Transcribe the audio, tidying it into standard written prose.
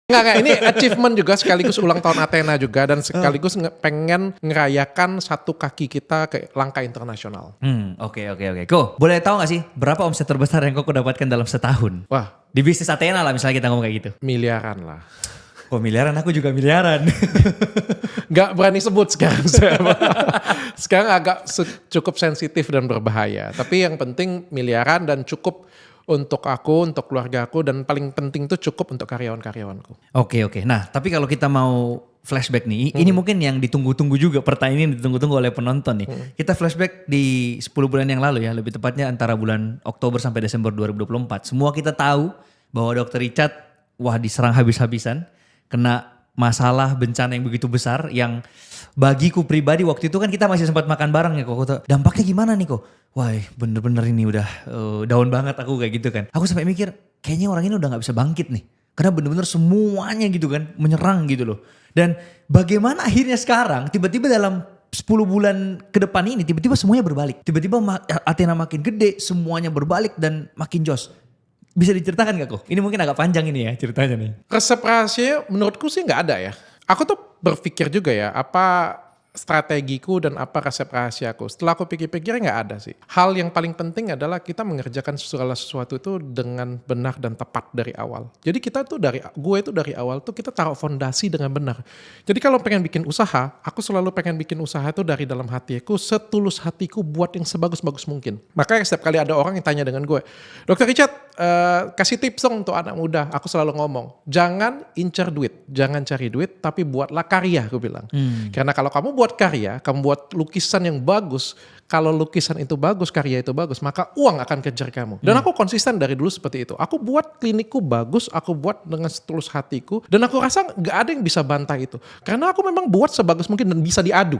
Enggak, ini achievement juga sekaligus ulang tahun Athena juga dan sekaligus pengen ngerayakan satu kaki kita ke langkah internasional. Oke. Ko, boleh tahu gak sih berapa omset terbesar yang kau dapatkan dalam setahun? Wah, Di bisnis Athena lah misalnya kita ngomong kayak gitu. miliaran lah. Oh miliaran, aku juga miliaran. Nggak berani sebut sekarang. Sekarang agak cukup sensitif dan berbahaya. Tapi yang penting miliaran dan cukup untuk aku, untuk keluarga aku, dan paling penting itu cukup untuk karyawan-karyawanku. Oke. Nah, tapi kalau kita mau flashback nih, ini mungkin yang ditunggu-tunggu juga, pertanyaan ini ditunggu-tunggu oleh penonton nih. Kita flashback di 10 bulan yang lalu ya, lebih tepatnya antara bulan Oktober sampai Desember 2024. Semua kita tahu bahwa Dr. Richard, diserang habis-habisan, kena masalah bencana yang begitu besar yang bagiku pribadi waktu itu kan kita masih sempat makan bareng ya kok. Dampaknya gimana nih kok? Wah bener-bener ini udah down banget aku kayak gitu kan. Aku sampai mikir kayaknya orang ini udah gak bisa bangkit nih. Karena bener-bener semuanya gitu kan menyerang gitu loh. Dan bagaimana akhirnya sekarang tiba-tiba dalam 10 bulan ke depan ini tiba-tiba semuanya berbalik. Tiba-tiba Athena makin gede, semuanya berbalik dan makin jos. Bisa diceritakan gak kok? Ini mungkin agak panjang ini ya ceritanya nih. Resep rahasia menurutku sih nggak ada ya. Aku tuh berpikir juga ya, apa strategiku dan apa resep rahasiaku. Setelah aku pikir-pikir nggak ada sih. Hal yang paling penting adalah kita mengerjakan segala sesuatu itu dengan benar dan tepat dari awal. Jadi gue itu dari awal tuh kita taruh fondasi dengan benar. Jadi kalau pengen bikin usaha, aku selalu pengen bikin usaha itu dari dalam hatiku, setulus hatiku buat yang sebagus-bagus mungkin. Makanya setiap kali ada orang yang tanya dengan gue, Dr. Richard, kasih tips dong untuk anak muda. Aku selalu ngomong, jangan incer duit, jangan cari duit, tapi buatlah karya, aku bilang. Karena kalau kamu buat karya, kamu buat lukisan yang bagus, kalau lukisan itu bagus, karya itu bagus, maka uang akan kejar kamu. Dan aku konsisten dari dulu seperti itu. Aku buat klinikku bagus, aku buat dengan setulus hatiku, dan aku rasa gak ada yang bisa bantah itu. Karena aku memang buat sebagus mungkin dan bisa diadu.